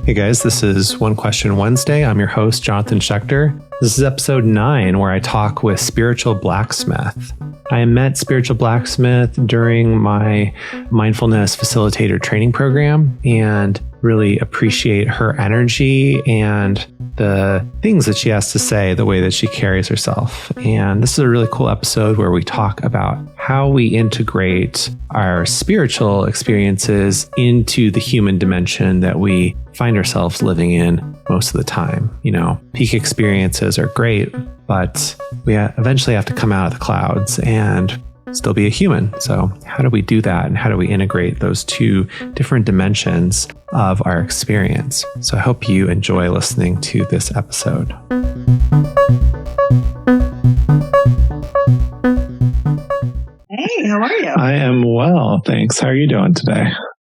Hey guys, this is One Question Wednesday. I'm your host, Jonathan Schechter. This is episode 9, where I talk with Spiritual Blacksmith. I met Spiritual Blacksmith during my mindfulness facilitator training program and really appreciate her energy and the things that she has to say, the way that she carries herself. And this is a really cool episode where we talk about how we integrate our spiritual experiences into the human dimension that we find ourselves living in most of the time. You know, peak experiences are great, but we eventually have to come out of the clouds and still be a human. So how do we do that? And how do we integrate those two different dimensions of our experience? So I hope you enjoy listening to this episode. Hey, how are you? I am well, thanks. How are you doing today?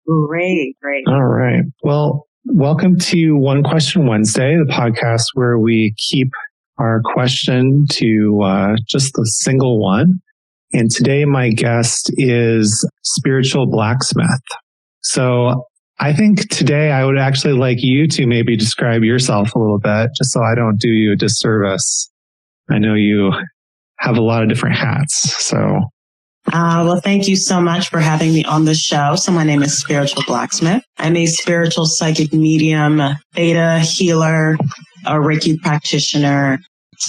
Great. All right. Well, welcome to One Question Wednesday, the podcast where we keep our question to just a single one. And today my guest is Spiritual Blacksmith. So I think today I would actually like you to maybe describe yourself a little bit, just so I don't do you a disservice. I know you have a lot of different hats, so. Well, thank you so much for having me on the show. So my name is Spiritual Blacksmith. I'm a spiritual psychic medium, a theta healer, a Reiki practitioner,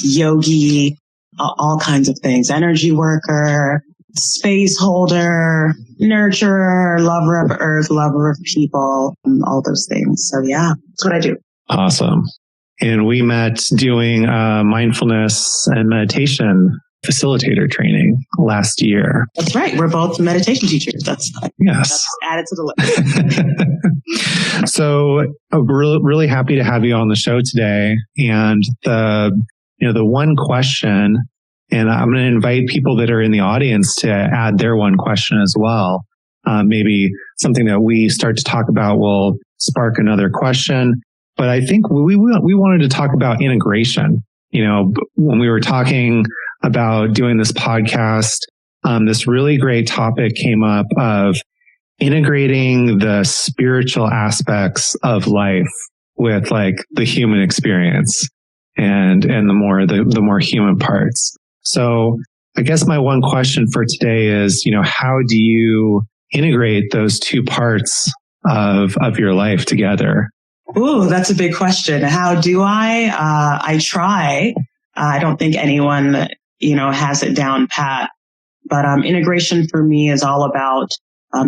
yogi, all kinds of things, energy worker, space holder, nurturer, lover of earth, lover of people, all those things. So yeah, that's what I do. Awesome. And we met doing mindfulness and meditation facilitator training last year. That's right. We're both meditation teachers. That's added to the list. So I'm really happy to have you on the show today. And the one question, and I'm going to invite people that are in the audience to add their one question as well. Maybe something that we start to talk about will spark another question. But I think we wanted to talk about integration. You know, when we were talking about doing this podcast, this really great topic came up of integrating the spiritual aspects of life with like the human experience and the more human parts. So I guess my one question for today is, how do you integrate those two parts of your life together? Ooh, that's a big question. How do I? I try. I don't think anyone, has it down pat. But integration for me is all about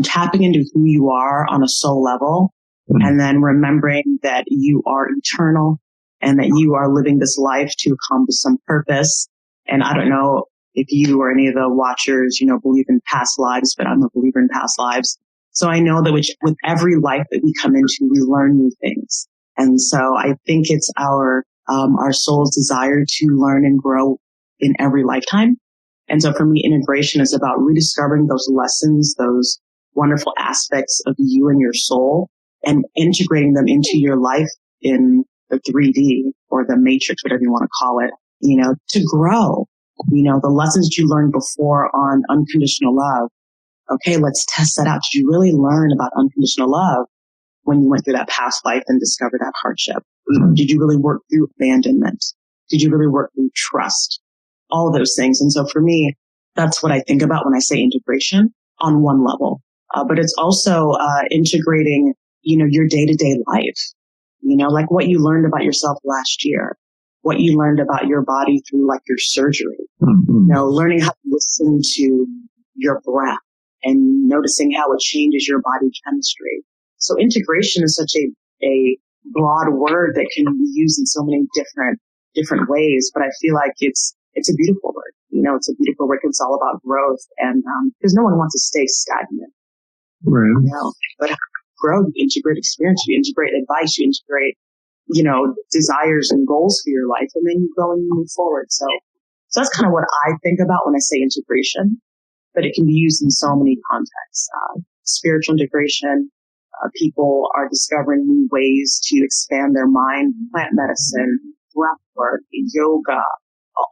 tapping into who you are on a soul level, and then remembering that you are eternal and that you are living this life to accomplish some purpose. And I don't know if you or any of the watchers, believe in past lives, but I'm a believer in past lives. So I know that with every life that we come into, we learn new things. And so I think it's our soul's desire to learn and grow in every lifetime. And so for me, integration is about rediscovering those lessons, those wonderful aspects of you and your soul, and integrating them into your life in the 3D or the matrix, whatever you want to call it, to grow. The lessons you learned before on unconditional love. Okay, let's test that out. Did you really learn about unconditional love when you went through that past life and discovered that hardship? Did you really work through abandonment? Did you really work through trust? All of those things. And so for me, that's what I think about when I say integration on one level. But it's also integrating, your day-to-day life, like what you learned about yourself last year, what you learned about your body through like your surgery, learning how to listen to your breath and noticing how it changes your body chemistry. So integration is such a broad word that can be used in so many different ways, but I feel like it's a beautiful word. It's a beautiful word. It's all about growth, and because no one wants to stay stagnant. Right. But grow, you integrate experience, you integrate advice, you integrate, desires and goals for your life, and then you go and you move forward. So that's kind of what I think about when I say integration, but it can be used in so many contexts. Spiritual integration, people are discovering new ways to expand their mind, plant medicine, breath work, yoga,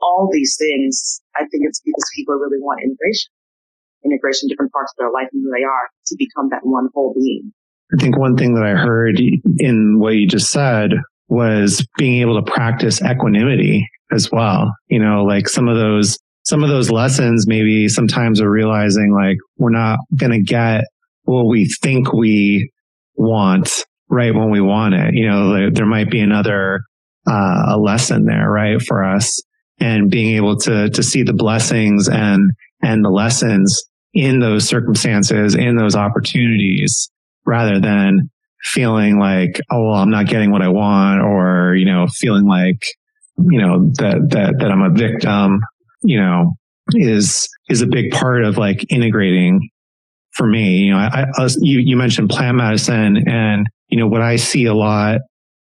all these things. I think it's because people really want integration, different parts of their life and who they are to become that one whole being. I think one thing that I heard in what you just said was being able to practice equanimity as well. You know, like some of those lessons, maybe sometimes are realizing like we're not going to get what we think we want right when we want it. You know, there might be another, a lesson there, right, for us, and being able to see the blessings and the lessons in those circumstances, in those opportunities, rather than feeling like, oh, well, I'm not getting what I want, or, you know, feeling like, you know, that I'm a victim, you know, is a big part of like integrating for me. You know, you mentioned plant medicine, and, you know, what I see a lot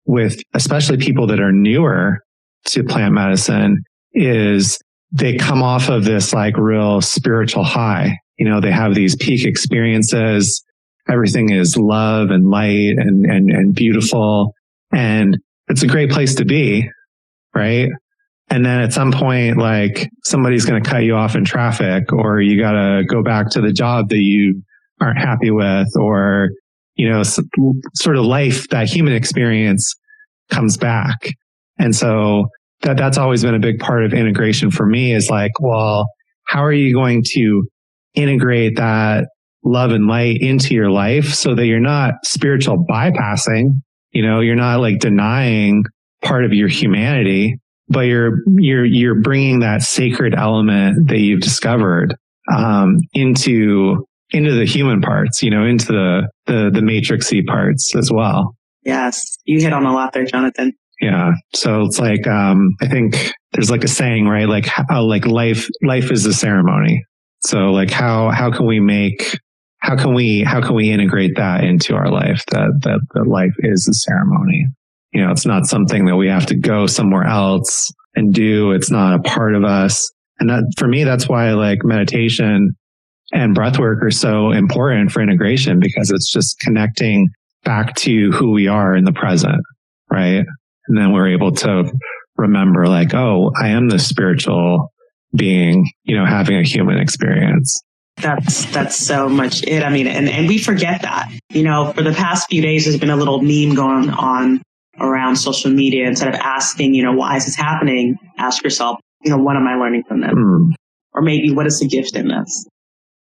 with especially people that are newer to plant medicine is they come off of this like real spiritual high. You know, they have these peak experiences. Everything is love and light and beautiful. And it's a great place to be, right? And then at some point, like somebody's going to cut you off in traffic, or you got to go back to the job that you aren't happy with, or, you know, sort of life, that human experience comes back. And so that's always been a big part of integration for me, is like, well, how are you going to integrate that love and light into your life so that you're not spiritual bypassing, you know, you're not like denying part of your humanity, but you're bringing that sacred element that you've discovered, into the human parts, you know, into the matrixy parts as well. Yes. You hit on a lot there, Jonathan. Yeah. So it's like, I think there's like a saying, right? Like how, like life is a ceremony. So like how can we integrate that into our life? That life is a ceremony. You know, it's not something that we have to go somewhere else and do. It's not a part of us. And that, for me, that's why like meditation and breathwork are so important for integration, because it's just connecting back to who we are in the present, right? And then we're able to remember like, oh, I am this spiritual being, you know, having a human experience. That's so much it. I mean, and we forget that, you know, for the past few days, there's been a little meme going on around social media. Instead of asking, you know, why is this happening? Ask yourself, you know, what am I learning from this? Or maybe what is the gift in this?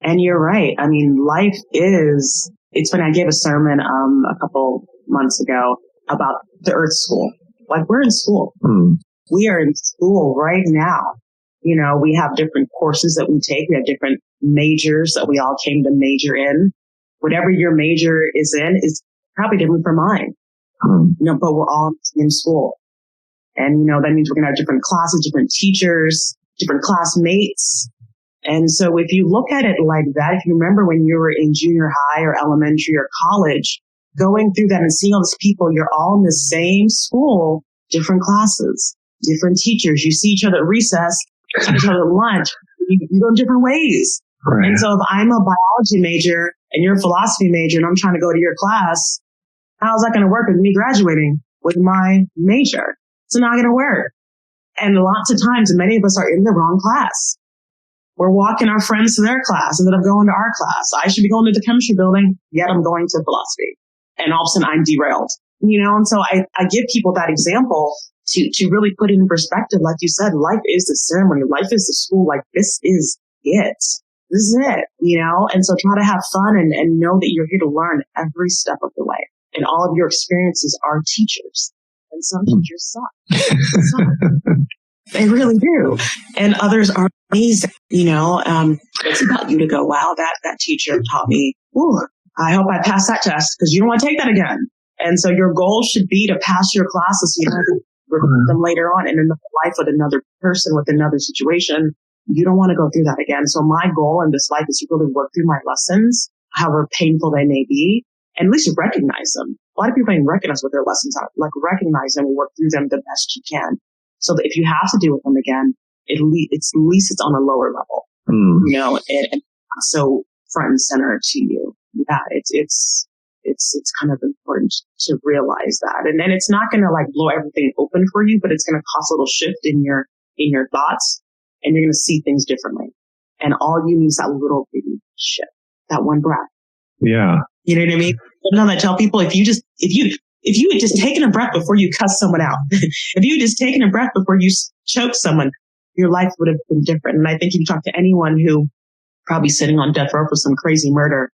And you're right. I mean, life is, it's when I gave a sermon, a couple months ago about the Earth School. Like, we're in school. We are in school right now. You know, we have different courses that we take. We have different majors that we all came to major in. Whatever your major is in is probably different from mine. You know, but we're all in school. And, you know, that means we're going to have different classes, different teachers, different classmates. And so if you look at it like that, if you remember when you were in junior high or elementary or college, going through that and seeing all these people, you're all in the same school, different classes, different teachers. You see each other at recess, see each other at lunch. You go different ways. Right. And so if I'm a biology major and you're a philosophy major and I'm trying to go to your class, how's that going to work with me graduating with my major? It's not going to work. And lots of times, many of us are in the wrong class. We're walking our friends to their class instead of going to our class. I should be going to the chemistry building, yet I'm going to philosophy. And all of a sudden I'm derailed, you know? And so I give people that example to really put it in perspective. Like you said, life is the ceremony. Life is the school. Like, this is it. This is it, you know? And so try to have fun and know that you're here to learn every step of the way. And all of your experiences are teachers. And some teachers suck. They really do. And others are amazing. You know, it's about you to go, wow, that teacher taught me. Ooh, I hope I pass that test, because you don't want to take that again. And so your goal should be to pass your classes so you don't have to repeat them later on in another life with another person, with another situation. You don't want to go through that again. So my goal in this life is to really work through my lessons, however painful they may be, and at least recognize them. A lot of people don't even recognize what their lessons are. Like, recognize them and work through them the best you can. So that if you have to deal with them again, at least it's on a lower level, you know, and so front and center to you. Yeah, it's kind of important to realize that. And then it's not going to like blow everything open for you, but it's going to cause a little shift in your thoughts, and you're going to see things differently. And all you need is that little bitty shift, that one breath. Yeah. You know what I mean? Sometimes I tell people, if you had just taken a breath before you cuss someone out, if you had just taken a breath before you choke someone, your life would have been different. And I think if you talk to anyone who probably sitting on death row for some crazy murder,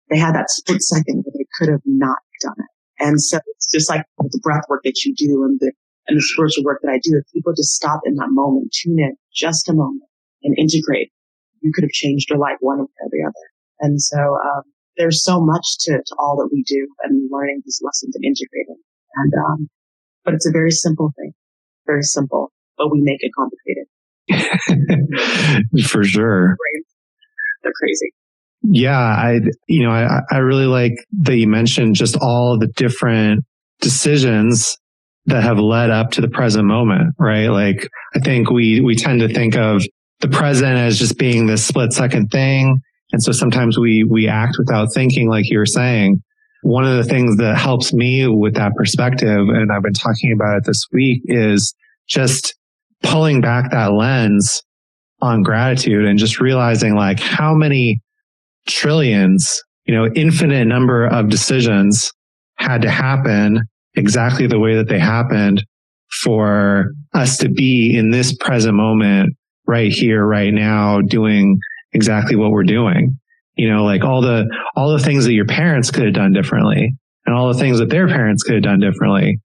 they had that split second where they could have not done it. And so it's just like the breath work that you do and the spiritual work that I do. If people just stop in that moment, tune in just a moment and integrate, you could have changed your life one way or the other. And so there's so much to all that we do and learning these lessons and integrating. And but it's a very simple thing, very simple, but we make it complicated. For sure. They're crazy. Yeah, I really like that you mentioned just all the different decisions that have led up to the present moment, right? Like, I think we tend to think of the present as just being this split second thing. And so sometimes we act without thinking, like you were saying. One of the things that helps me with that perspective, and I've been talking about it this week, is just pulling back that lens on gratitude and just realizing like how many trillions, infinite number of decisions had to happen exactly the way that they happened for us to be in this present moment right here, right now, doing exactly what we're doing. Like all the things that your parents could have done differently and all the things that their parents could have done differently.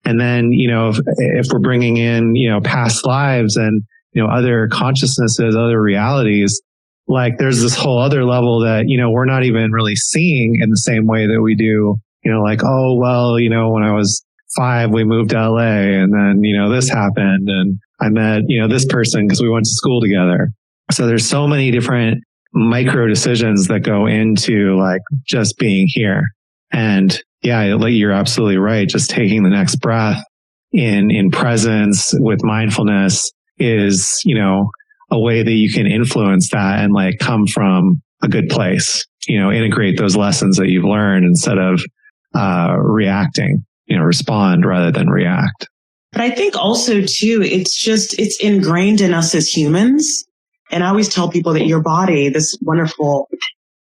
And then, if we're bringing in, past lives and, other consciousnesses, other realities, like there's this whole other level that, we're not even really seeing in the same way that we do, like, oh, well, when I was 5, we moved to LA and then, this happened and I met, this person because we went to school together. So there's so many different micro decisions that go into like just being here. And yeah, like you're absolutely right. Just taking the next breath in presence with mindfulness is, a way that you can influence that and like come from a good place, integrate those lessons that you've learned instead of reacting, respond rather than react. But I think also too, it's ingrained in us as humans. And I always tell people that your body, this wonderful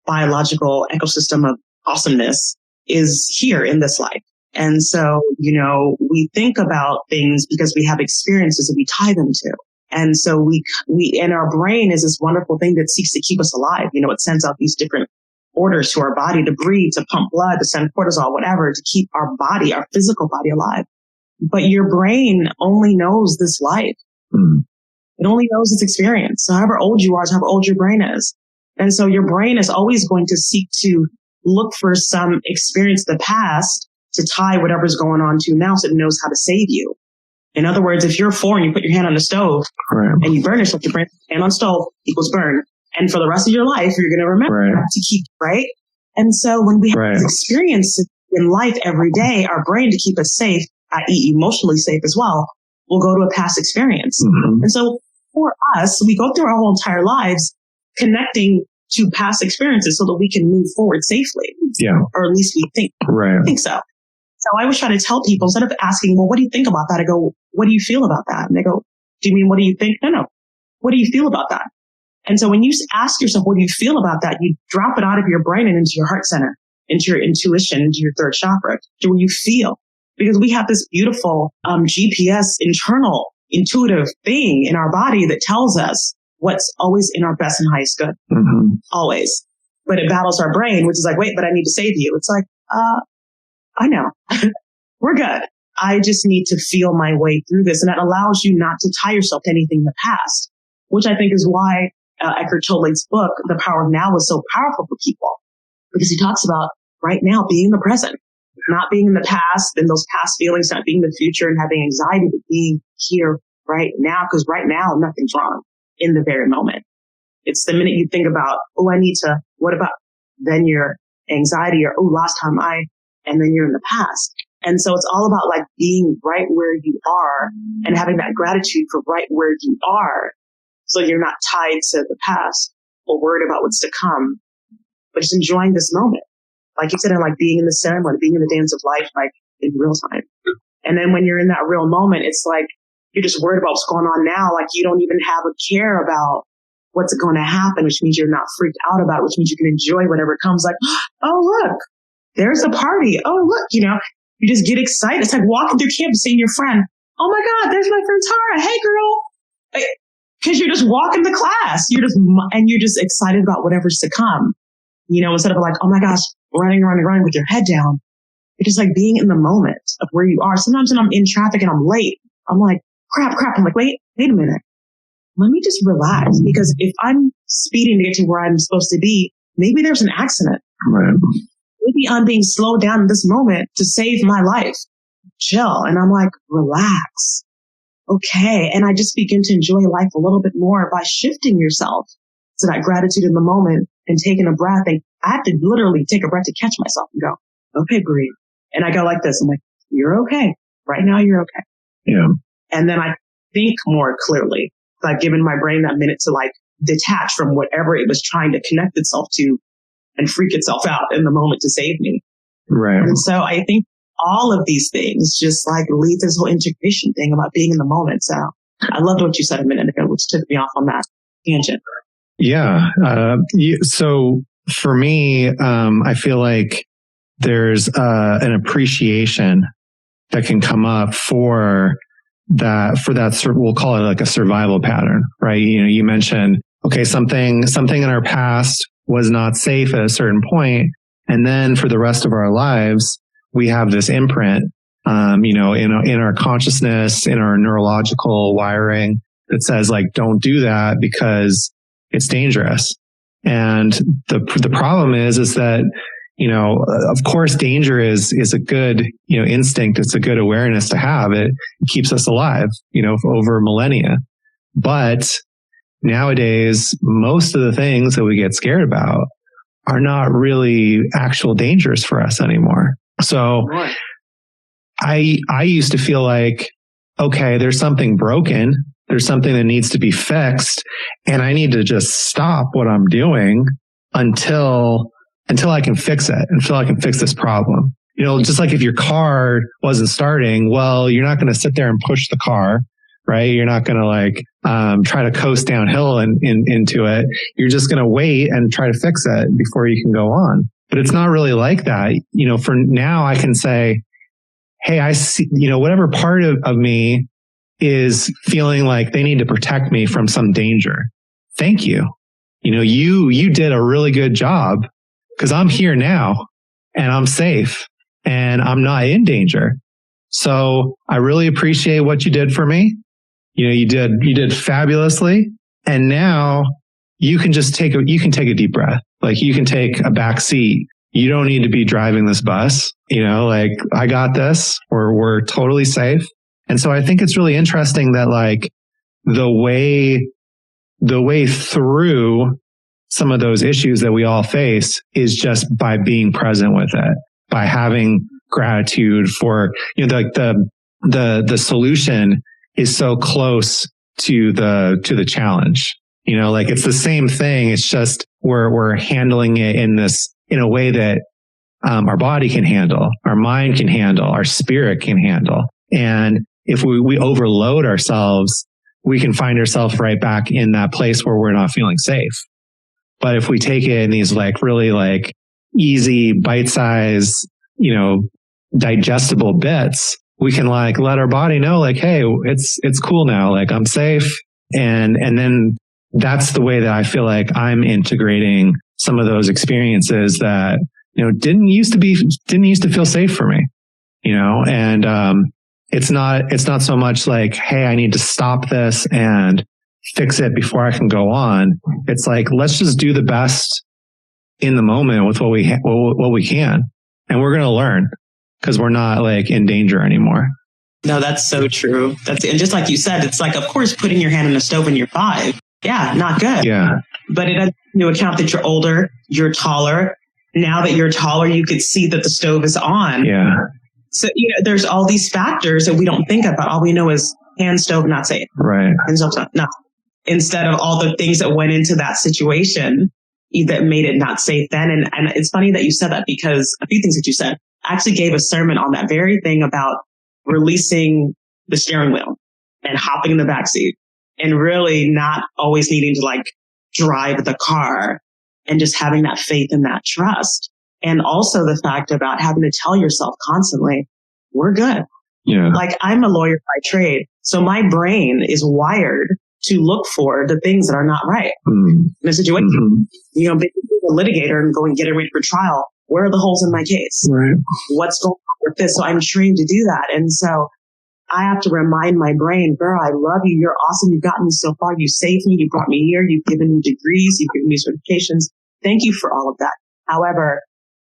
biological ecosystem of awesomeness, is here in this life. And so, we think about things because we have experiences that we tie them to. And so we and our brain is this wonderful thing that seeks to keep us alive. It sends out these different orders to our body to breathe, to pump blood, to send cortisol, whatever, to keep our body, our physical body alive. But your brain only knows this life. Mm. It only knows its experience. So however old you are is however old your brain is. And so your brain is always going to seek to look for some experience of the past to tie whatever's going on to now so it knows how to save you. In other words, if you're 4 and you put your hand on the stove and you burn yourself, your brain, hand on stove equals burn. And for the rest of your life, you're going to remember to keep, right? And so when we have this experience in life every day, our brain, to keep us safe, i.e. emotionally safe as well, will go to a past experience. Mm-hmm. And so for us, we go through our whole entire lives connecting to past experiences so that we can move forward safely. Yeah. Or at least we think. Right. I think so. So I always try to tell people, instead of asking, well, what do you think about that? I go, what do you feel about that? And they go, do you mean, what do you think? No. What do you feel about that? And so when you ask yourself, what do you feel about that? You drop it out of your brain and into your heart center, into your intuition, into your third chakra, to where you feel. Because we have this beautiful GPS, internal, intuitive thing in our body that tells us what's always in our best and highest good. Mm-hmm. Always. But it battles our brain, which is like, wait, but I need to save you. It's like, I know. We're good. I just need to feel my way through this. And that allows you not to tie yourself to anything in the past, which I think is why Eckhart Tolle's book, The Power of Now, is so powerful for people, because he talks about right now being in the present, not being in the past and those past feelings, not being in the future and having anxiety, but being here right now, because right now nothing's wrong in the very moment. It's the minute you think about, oh, I need to, what about, then your anxiety or, oh, last time and then you're in the past. And so it's all about like being right where you are and having that gratitude for right where you are. So you're not tied to the past or worried about what's to come, but just enjoying this moment. Like you said, and like being in the ceremony, being in the dance of life, like in real time. And then when you're in that real moment, it's like you're just worried about what's going on now. Like you don't even have a care about what's going to happen, which means you're not freaked out about it, which means you can enjoy whatever comes. Like, oh, look, there's a party. Oh, look, you just get excited. It's like walking through campus, seeing your friend. Oh my God, there's my friend Tara. Hey, girl. Because you're just walking to class. You're just excited about whatever's to come. Instead of like, oh my gosh, running with your head down. It's just like being in the moment of where you are. Sometimes when I'm in traffic and I'm late, I'm like, crap. I'm like, wait a minute. Let me just relax, because if I'm speeding to get to where I'm supposed to be, maybe there's an accident. Right. Maybe I'm being slowed down in this moment to save my life. Chill. And I'm like, relax. Okay. And I just begin to enjoy life a little bit more by shifting yourself to that gratitude in the moment and taking a breath. And I have to literally take a breath to catch myself and go, okay, breathe. And I go like this. I'm like, you're okay. Right now, you're okay. Yeah. And then I think more clearly. I've given my brain that minute to like detach from whatever it was trying to connect itself to and freak itself out in the moment to save me. Right. And so I think all of these things just like lead to this whole integration thing about being in the moment. So I loved what you said a minute ago, which took me off on that tangent. Yeah. So for me, I feel like there's an appreciation that can come up for that, we'll call it like a survival pattern, right? You mentioned, okay, something in our past was not safe at a certain point, and then for the rest of our lives, we have this imprint, in our consciousness, in our neurological wiring that says like, don't do that because it's dangerous. And the problem is that, of course, danger is a good, instinct. It's a good awareness to have. It keeps us alive, over millennia. But nowadays, most of the things that we get scared about are not really actual dangers for us anymore. So I used to feel like, okay, there's something broken. There's something that needs to be fixed. And I need to just stop what I'm doing until I can fix it, until I can fix this problem. Just like if your car wasn't starting, well, you're not going to sit there and push the car, right? You're not going to try to coast downhill into it. You're just going to wait and try to fix it before you can go on. But it's not really like that. For now I can say, hey, I see, whatever part of me is feeling like they need to protect me from some danger. Thank you. You did a really good job. Because I'm here now and I'm safe and I'm not in danger. So I really appreciate what you did for me. You did fabulously. And now you can just take a deep breath. Like you can take a back seat. You don't need to be driving this bus. Like I got this. We're totally safe. And so I think it's really interesting that like the way through some of those issues that we all face is just by being present with it, by having gratitude for, the solution is so close to the challenge. Like it's the same thing. It's just we're handling it in a way that our body can handle, our mind can handle, our spirit can handle. And if we overload ourselves, we can find ourselves right back in that place where we're not feeling safe. But if we take it in these like really like easy bite-size, digestible bits, we can like let our body know like, hey, it's cool now. Like I'm safe. And then that's the way that I feel like I'm integrating some of those experiences that, didn't used to feel safe for me, and, it's not so much like, hey, I need to stop this and fix it before I can go on. It's like, let's just do the best in the moment with what we can. And we're going to learn because we're not like in danger anymore. No, that's so true. And just like you said, it's like, of course, putting your hand on the stove when you're 5. Yeah, not good. Yeah. But it doesn't take into account that you're older, you're taller. Now that you're taller, you could see that the stove is on. Yeah. So, there's all these factors that we don't think about. All we know is hand, stove, not safe. Right. Hand, stove, not. Instead of all the things that went into that situation that made it not safe then. And it's funny that you said that, because a few things that you said, I actually gave a sermon on that very thing about releasing the steering wheel and hopping in the backseat and really not always needing to like drive the car and just having that faith and that trust. And also the fact about having to tell yourself constantly, we're good. Yeah. Like I'm a lawyer by trade. So my brain is wired to look for the things that are not right in a situation. Being a litigator and going get it ready for trial. Where are the holes in my case? Right. What's going on with this? So I'm trained to do that. And so I have to remind my brain, girl, I love you. You're awesome. You've gotten me so far. You saved me. You brought me here. You've given me degrees. You've given me certifications. Thank you for all of that. However,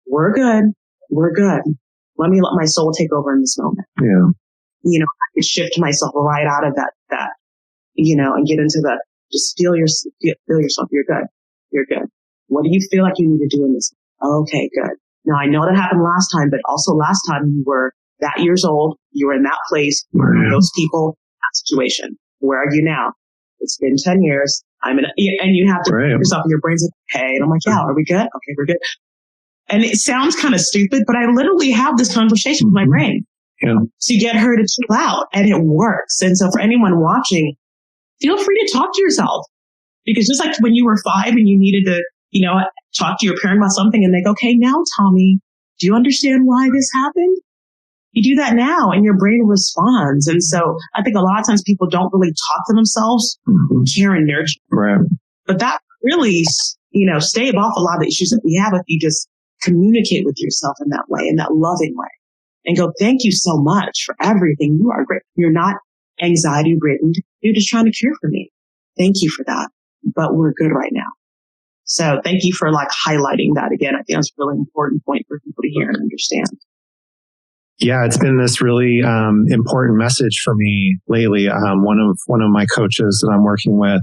we're good. We're good. Let me let my soul take over in this moment. Yeah. I could shift myself right out of that, and get into the, just feel yourself. You're good. You're good. What do you feel like you need to do in this? Okay, good. Now I know that happened last time, but also last time you were that years old. You were in that place. You were those people, that situation. Where are you now? It's been 10 years. And you have to put yourself in your brain's like, okay. And I'm like, yeah, are we good? Okay, we're good. And it sounds kind of stupid, but I literally have this conversation with my brain to get her to chill out, and it works. And so for anyone watching, feel free to talk to yourself, because just like when you were 5 and you needed to, talk to your parent about something and they go, okay, now Tommy, do you understand why this happened? You do that now and your brain responds. And so I think a lot of times people don't really talk to themselves, care and nurture. Right. But that really, stave off a lot of the issues that we have if you just communicate with yourself in that way, in that loving way, and go, thank you so much for everything. You are great. You're not anxiety ridden. You're just trying to care for me. Thank you for that. But we're good right now. So thank you for highlighting that again. I think that's a really important point for people to hear and understand. Yeah, it's been this really important message for me lately. One of my coaches that I'm working with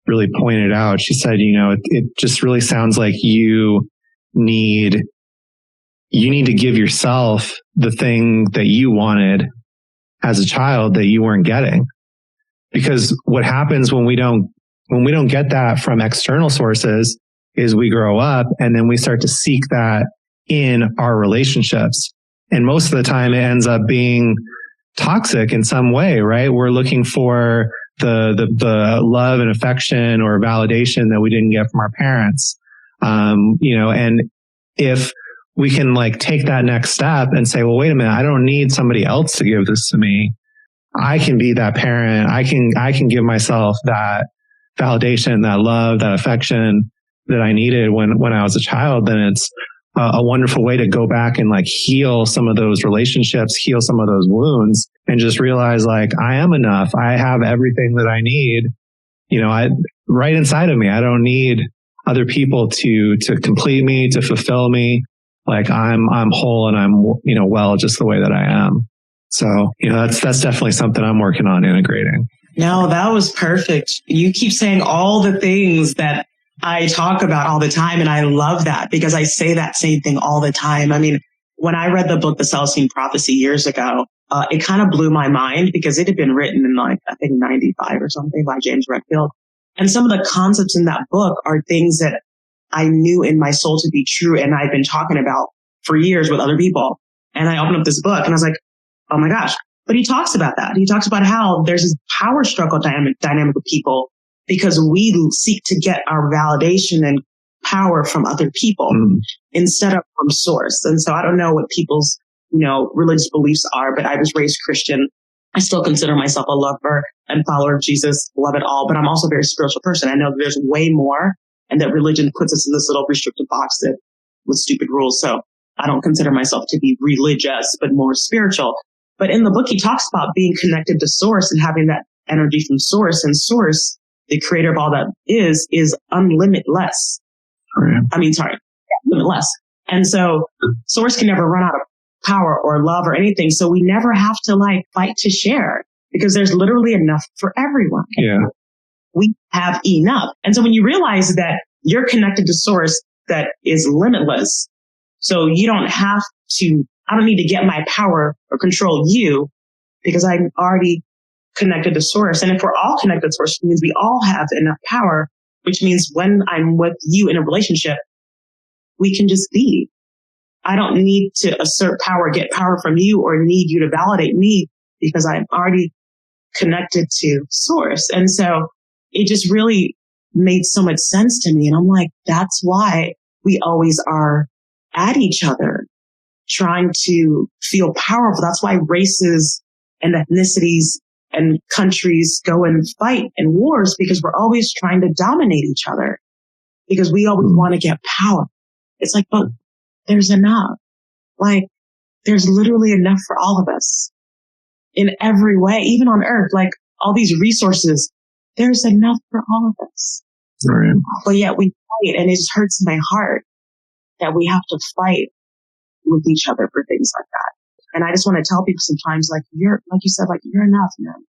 really pointed out. She said, it just really sounds like you need to give yourself the thing that you wanted as a child that you weren't getting. Because what happens when we don't get that from external sources is we grow up and then we start to seek that in our relationships. And most of the time it ends up being toxic in some way, right? We're looking for the love and affection or validation that we didn't get from our parents. And if we can take that next step and say, well, wait a minute, I don't need somebody else to give this to me. I can be that parent. I can give myself that validation, that love, that affection that I needed when I was a child. Then it's a wonderful way to go back and heal some of those relationships, heal some of those wounds, and just realize I am enough. I have everything that I need, right inside of me. I don't need other people to complete me, to fulfill me. I'm whole and I'm, well, just the way that I am. So, that's definitely something I'm working on integrating. No, that was perfect. You keep saying all the things that I talk about all the time. And I love that because I say that same thing all the time. I mean, when I read the book, The Celestine Prophecy years ago, it kind of blew my mind because it had been written in I think 95 or something by James Redfield. And some of the concepts in that book are things that I knew in my soul to be true. And I've been talking about for years with other people. And I opened up this book and I was like, oh my gosh. But he talks about that. He talks about how there's this power struggle dynamic with people because we seek to get our validation and power from other people instead of from source. And so I don't know what people's, religious beliefs are, but I was raised Christian. I still consider myself a lover and follower of Jesus, love it all, but I'm also a very spiritual person. I know that there's way more and that religion puts us in this little restricted box with stupid rules. So I don't consider myself to be religious, but more spiritual. But in the book, he talks about being connected to source and having that energy from source, and source, the creator of all that is unlimitless. Limitless. And so source can never run out of power or love or anything. So we never have to fight to share because there's literally enough for everyone. Yeah. We have enough. And so when you realize that you're connected to source that is limitless, so you don't have to, I don't need to get my power or control you because I'm already connected to source. And if we're all connected to source, it means we all have enough power, which means when I'm with you in a relationship, we can just be. I don't need to assert power, get power from you, or need you to validate me because I'm already connected to source. And so it just really made so much sense to me. And I'm like, that's why we always are at each other, trying to feel powerful. That's why races and ethnicities and countries go and fight in wars, because we're always trying to dominate each other, because we always want to get power. It's like, but there's enough. Like, there's literally enough for all of us in every way, even on earth, like all these resources, there's enough for all of us. Right. But yet we fight, and it just hurts my heart that we have to fight with each other for things like that. And I just want to tell people sometimes, like, like you said, like, you're enough, man.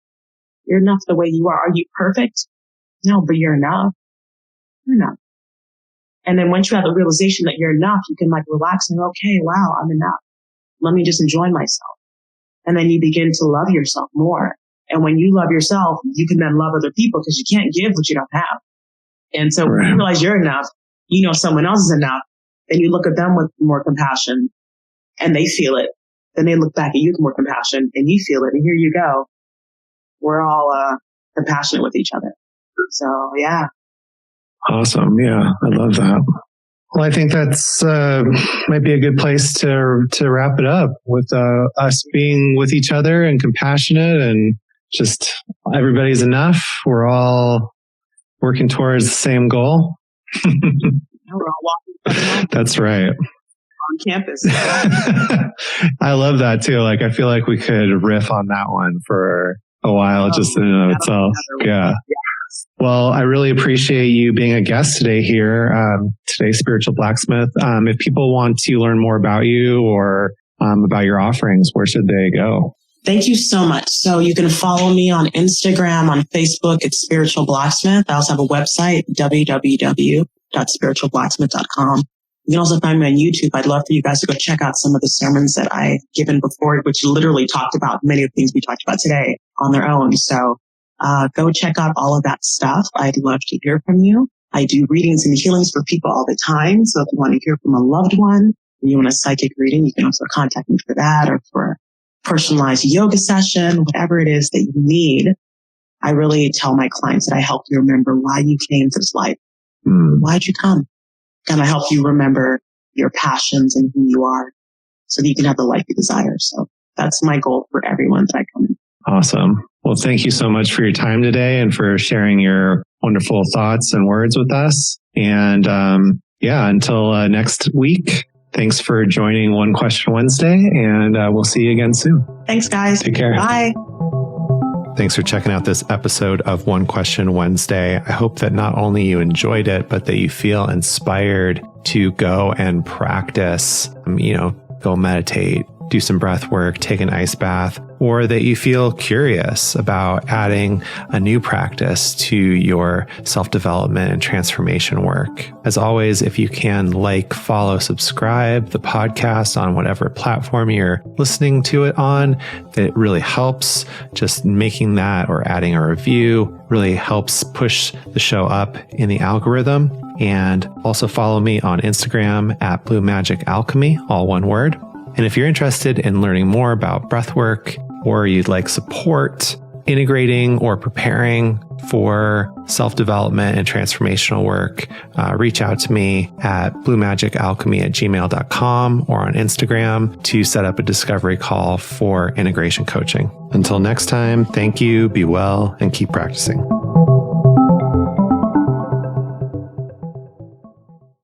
You're enough the way you are. Are you perfect? No, but you're enough. You're enough. And then once you have the realization that you're enough, you can like relax and go, okay, wow, I'm enough. Let me just enjoy myself. And then you begin to love yourself more. And when you love yourself, you can then love other people, because you can't give what you don't have. And so when you realize you're enough, you know someone else is enough, then you look at them with more compassion and they feel it. Then they look back at you with more compassion and you feel it. And here you go. We're all compassionate with each other. So, yeah. Awesome. Yeah, I love that. Well, I think that's might be a good place to wrap it up with us being with each other and compassionate, and just everybody's enough. We're all working towards the same goal. We're all walking. That's right. On campus. I love that too. Like, I feel like we could riff on that one for a while, just in and of itself. Yeah. Well, I really appreciate you being a guest today here, today's Spiritual Blacksmith. If people want to learn more about you or about your offerings, where should they go? Thank you so much. So you can follow me on Instagram, on Facebook. It's Spiritual Blacksmith. I also have a website, www.spiritualblacksmith.com. You can also find me on YouTube. I'd love for you guys to go check out some of the sermons that I've given before, which literally talked about many of the things we talked about today on their own. So go check out all of that stuff. I'd love to hear from you. I do readings and healings for people all the time. So if you want to hear from a loved one, and you want a psychic reading, you can also contact me for that, or for a personalized yoga session, whatever it is that you need. I really tell my clients that I help you remember why you came to this life. Why'd you come? And I help you remember your passions and who you are, so that you can have the life you desire. So that's my goal for everyone that I come in. Awesome. Well, thank you so much for your time today and for sharing your wonderful thoughts and words with us. And until next week, thanks for joining One Question Wednesday, and we'll see you again soon. Thanks, guys. Take care. Bye. Thanks for checking out this episode of One Question Wednesday. I hope that not only you enjoyed it, but that you feel inspired to go and practice, go meditate, do some breath work, take an ice bath, or that you feel curious about adding a new practice to your self-development and transformation work. As always, if you can follow, subscribe the podcast on whatever platform you're listening to it on, that really helps. Just making that or adding a review really helps push the show up in the algorithm. And also follow me on Instagram at Blue Magic Alchemy, all one word. And if you're interested in learning more about breathwork, or you'd like support integrating or preparing for self-development and transformational work, reach out to me at bluemagicalchemy@gmail.com or on Instagram to set up a discovery call for integration coaching. Until next time, thank you, be well, and keep practicing.